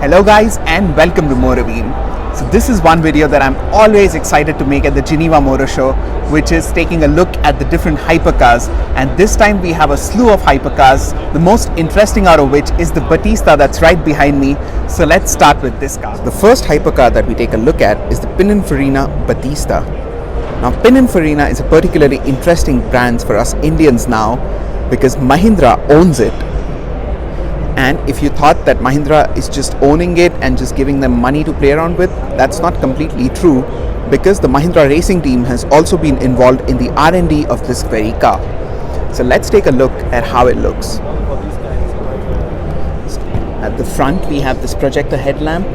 Hello guys and welcome to MotorBeam. So this is one video that I'm always excited to make at the Geneva Motor Show, which is taking a look at the different hypercars, and this time we have a slew of hypercars, the most interesting out of which is the Battista that's right behind me. So let's start with this car. The first hypercar that we take a look at is the Pininfarina Battista. Now Pininfarina is a particularly interesting brand for us Indians now because Mahindra owns it. And if you thought that Mahindra is just owning it and just giving them money to play around with, that's not completely true, because the Mahindra racing team has also been involved in the R&D of this very car. So let's take a look at how it looks. At the front we have this projector headlamp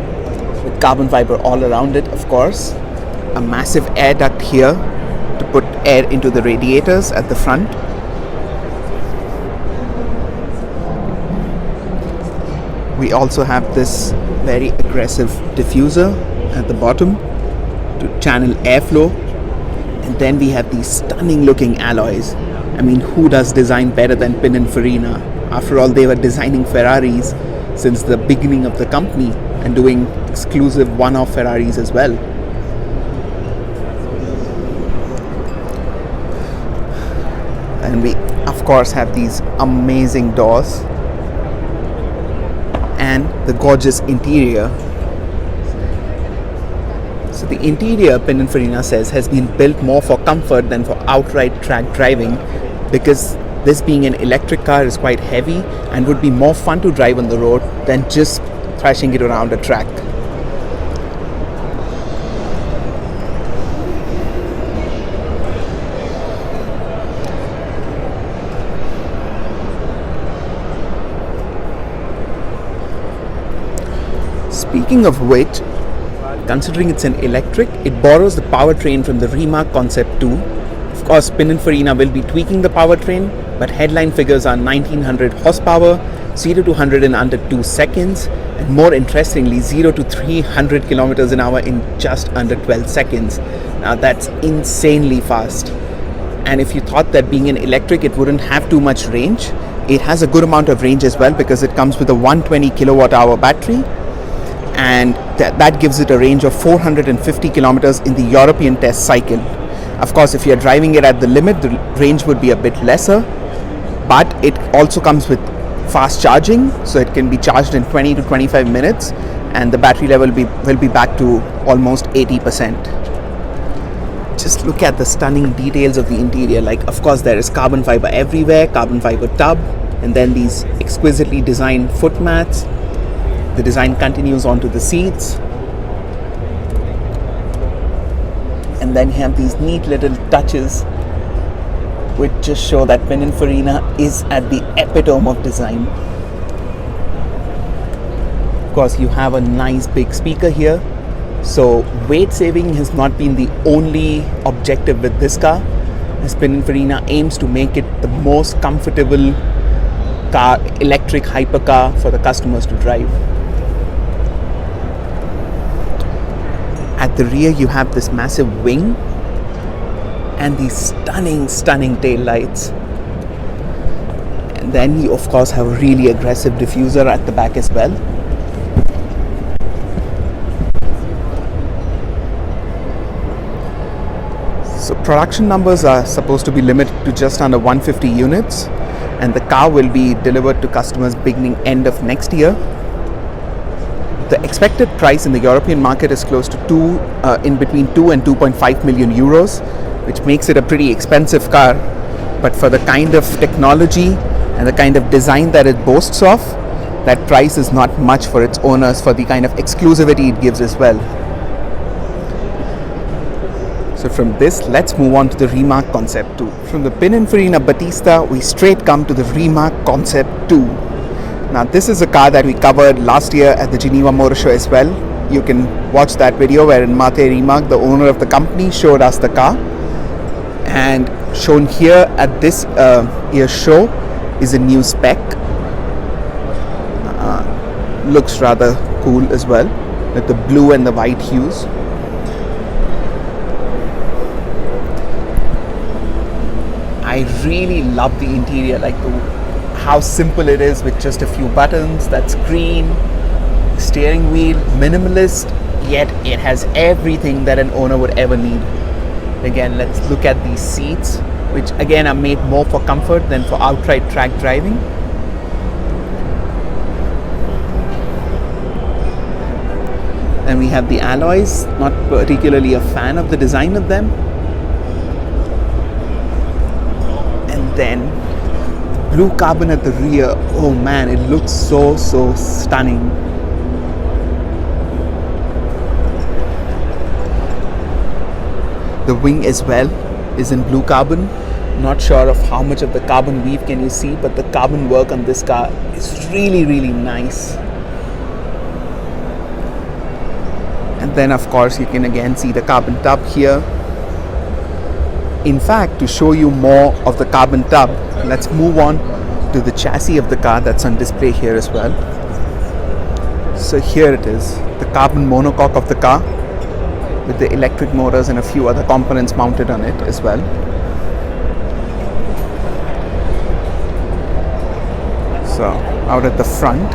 with carbon fiber all around it, of course. A massive air duct here to put air into the radiators at the front. We also have this very aggressive diffuser at the bottom to channel airflow, and then we have these stunning looking alloys. I mean, who does design better than Pininfarina? After all, they were designing Ferraris since the beginning of the company and doing exclusive one-off Ferraris as well. And we of course have these amazing doors and the gorgeous interior. So the interior, Pininfarina says, has been built more for comfort than for outright track driving, because this being an electric car is quite heavy and would be more fun to drive on the road than just thrashing it around a track. Speaking of which, considering it's an electric, it borrows the powertrain from the Rimac Concept too. Of course, Pininfarina will be tweaking the powertrain, but headline figures are 1900 horsepower, 0 to 100 in under 2 seconds, and more interestingly, 0 to 300 kilometers an hour in just under 12 seconds. Now that's insanely fast. And if you thought that being an electric it wouldn't have too much range, it has a good amount of range as well, because it comes with a 120 kilowatt hour battery, and that gives it a range of 450 kilometers in the European test cycle. Of course, if you're driving it at the limit, the range would be a bit lesser, but it also comes with fast charging, so it can be charged in 20 to 25 minutes and the battery level will be back to almost 80%. Just look at the stunning details of the interior. Like, of course, there is carbon fiber everywhere, carbon fiber tub, and then these exquisitely designed foot mats. The design continues onto the seats, and then you have these neat little touches which just show that Pininfarina is at the epitome of design. Of course, you have a nice big speaker here, so weight saving has not been the only objective with this car, as Pininfarina aims to make it the most comfortable car, electric hypercar for the customers to drive. At the rear you have this massive wing and these stunning tail lights, and then you of course have a really aggressive diffuser at the back as well. So production numbers are supposed to be limited to just under 150 units, and the car will be delivered to customers beginning end of next year. The expected price in the European market is close to in between 2 and 2.5 million euros, which makes it a pretty expensive car. But for the kind of technology and the kind of design that it boasts of, that price is not much for its owners, for the kind of exclusivity it gives as well. So from this, let's move on to the Rimac Concept 2. From the Pininfarina Battista, we straight come to the Rimac Concept 2. Now this is a car that we covered last year at the Geneva Motor Show as well. You can watch that video wherein Mate Rimac, the owner of the company, showed us the car. And shown here at this year's show is a new spec. Looks rather cool as well, with the blue and the white hues. I really love the interior, like how simple it is with just a few buttons. That's green, Steering wheel, minimalist, yet it has everything that an owner would ever need. Again, let's look at these seats, which again are made more for comfort than for outright track driving. Then we have the alloys, not particularly a fan of the design of them. And then blue carbon at the rear, oh man, it looks so stunning. The wing as well is in blue carbon. Not sure of how much of the carbon weave can you see, but the carbon work on this car is really nice. And then of course you can again see the carbon tub here. In fact, to show you more of the carbon tub, let's move on to the chassis of the car that's on display here as well. So here it is, the carbon monocoque of the car with the electric motors and a few other components mounted on it as well. So out at the front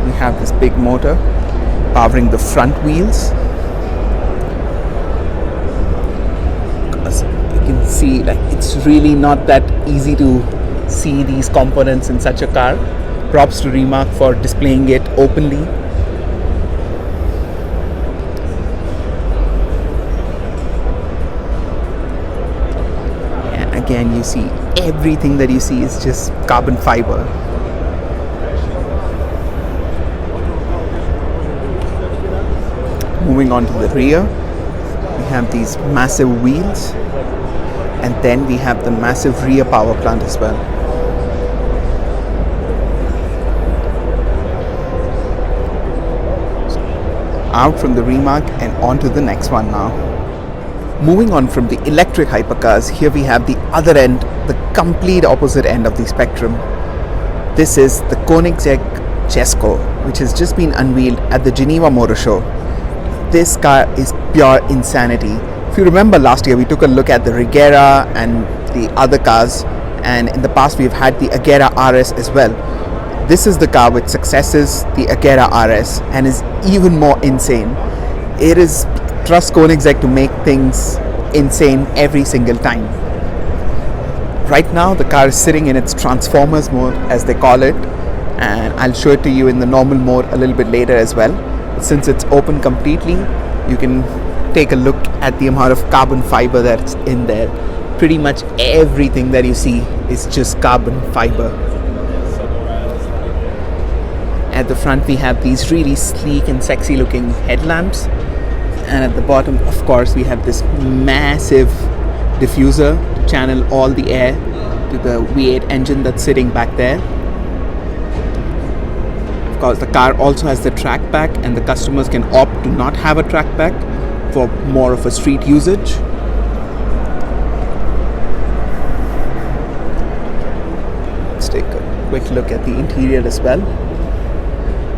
we have this big motor powering the front wheels. As you can see, like, it's really not that easy to see these components in such a car. Props to Rimac for displaying it openly. And again, you see everything that you see is just carbon fiber. Moving on to the rear, we have these massive wheels, and then we have the massive rear power plant as well. Out from the Rimac and on to the next one now. Moving on from the electric hypercars, here we have the other end, the complete opposite end of the spectrum. This is the Koenigsegg Jesko, which has just been unveiled at the Geneva Motor Show. This car is pure insanity. If you remember last year, we took a look at the Regera and the other cars, and in the past we've had the Agera RS as well. This is the car which successes the Agera RS and is even more insane. It is trust Koenigsegg to make things insane every single time. Right now the car is sitting in its Transformers mode, as they call it, and I'll show it to you in the normal mode a little bit later as well. Since it's open completely, you can take a look at the amount of carbon fiber that's in there. Pretty much everything that you see is just carbon fiber. At the front we have these really sleek and sexy looking headlamps, and at the bottom of course we have this massive diffuser to channel all the air to the V8 engine that's sitting back there. Of course, the car also has the track pack, and the customers can opt to not have a track pack for more of a street usage. Let's take a quick look at the interior as well.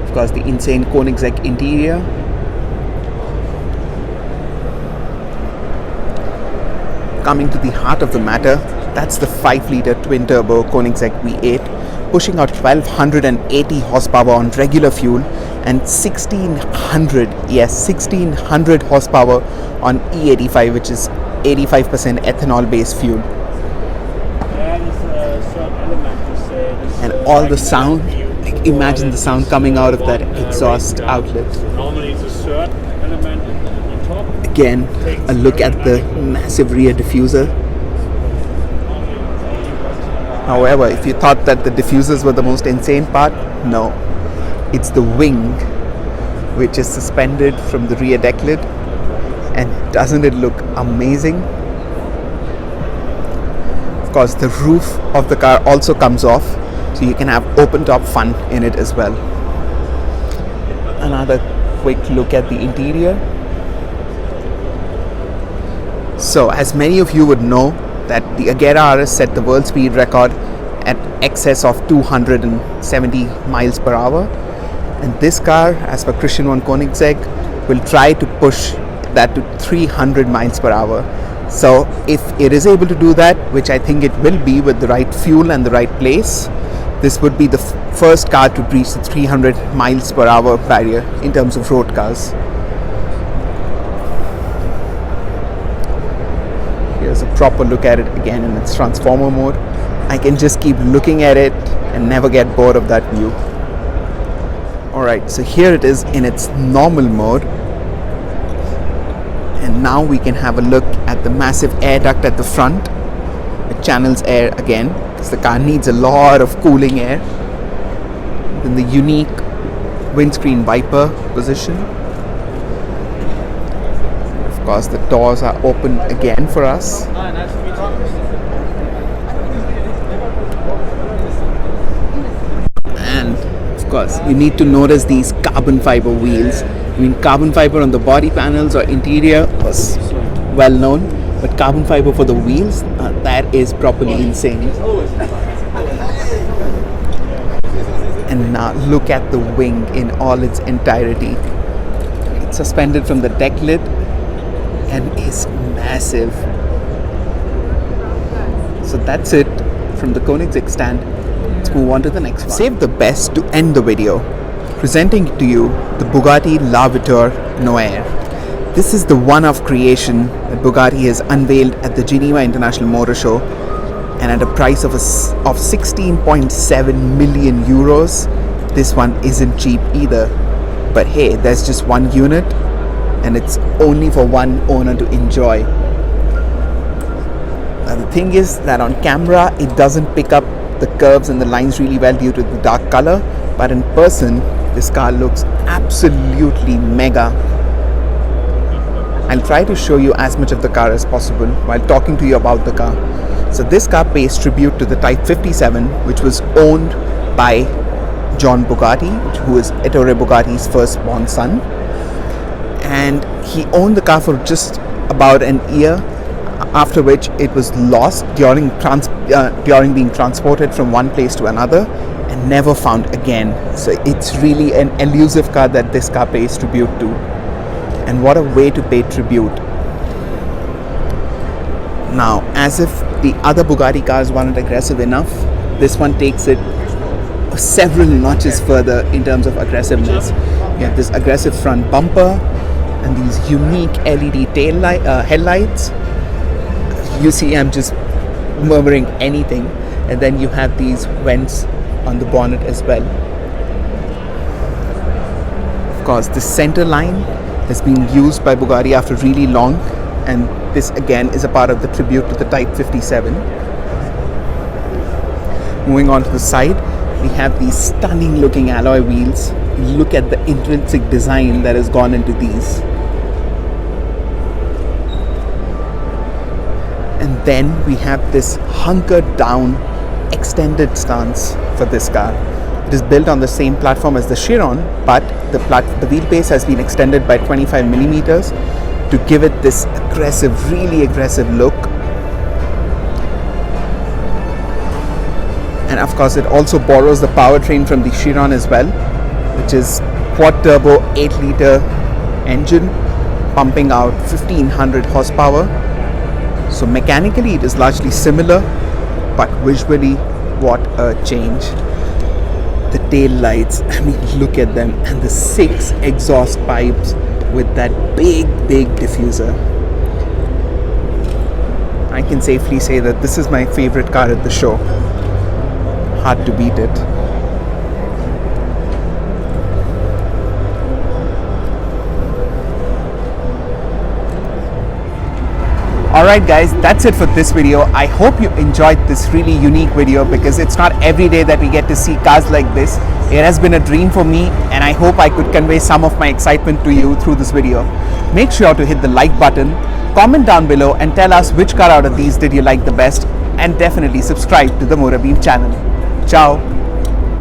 Of course, the insane Koenigsegg interior. Coming to the heart of the matter, that's the 5-litre twin-turbo Koenigsegg V8, pushing out 1280 horsepower on regular fuel and 1600 horsepower on E85, which is 85% ethanol based fuel. And all the sound, like, imagine the sound coming out of that exhaust outlet. Normally it's a third element on top. Again, a look at the massive rear diffuser. However, if you thought that the diffusers were the most insane part, no. It's the wing which is suspended from the rear deck lid, and doesn't it look amazing? Of course, the roof of the car also comes off, so you can have open top fun in it as well. Another quick look at the interior. So, as many of you would know, that the Agera RS set the world speed record at excess of 270 miles per hour, and this car, as per Christian von Koenigsegg, will try to push that to 300 miles per hour. So if it is able to do that, which I think it will be with the right fuel and the right place, this would be the first car to breach the 300 miles per hour barrier in terms of road cars. Here's a proper look at it again in its transformer mode. I can just keep looking at it and never get bored of that view. Alright, so here it is in its normal mode. And now we can have a look at the massive air duct at the front. It channels air again because the car needs a lot of cooling air. Then the unique windscreen wiper position. Of course, the doors are open again for us. And of course, you need to notice these carbon fiber wheels. I mean, carbon fiber on the body panels or interior was well known, but carbon fiber for the wheels, that is properly insane. And now look at the wing in all its entirety. It's suspended from the deck lid and is massive. So that's it from the Koenigsegg stand. Let's move on to the next one. Save the best to end the video. Presenting to you the Bugatti La Voiture Noire. This is the one-off creation that Bugatti has unveiled at the Geneva International Motor Show, and at a price of 16.7 million euros. This one isn't cheap either. But hey, there's just one unit and it's only for one owner to enjoy. Now the thing is that on camera it doesn't pick up the curves and the lines really well due to the dark color, but in person this car looks absolutely mega. I'll try to show you as much of the car as possible while talking to you about the car. So this car pays tribute to the Type 57, which was owned by John Bugatti, who is Ettore Bugatti's firstborn son. And he owned the car for just about an year, after which it was lost during being transported from one place to another and never found again. So it's really an elusive car that this car pays tribute to. And what a way to pay tribute. Now, as if the other Bugatti cars weren't aggressive enough, this one takes it several notches further in terms of aggressiveness. You have this aggressive front bumper and these unique LED headlights. You see, I'm just murmuring anything. And then you have these vents on the bonnet as well. Of course, the center line has been used by Bugatti after really long, and this again is a part of the tribute to the Type 57. Moving on to the side, we have these stunning looking alloy wheels. Look at the intrinsic design that has gone into these. And then we have this hunkered down extended stance for this car. It is built on the same platform as the Chiron, but the wheelbase has been extended by 25 millimeters to give it this aggressive, really aggressive look. And of course it also borrows the powertrain from the Chiron as well, which is quad turbo 8-liter engine pumping out 1500 horsepower. So mechanically it is largely similar, but visually what a change. The tail lights, I mean, look at them, and the 6 exhaust pipes with that big diffuser. I can safely say that this is my favorite car at the show. Hard to beat it. Alright guys, that's it for this video. I hope you enjoyed this really unique video, because it's not every day that we get to see cars like this. It has been a dream for me, and I hope I could convey some of my excitement to you through this video. Make sure to hit the like button, comment down below and tell us which car out of these did you like the best, and definitely subscribe to the MotorBeam channel. Ciao!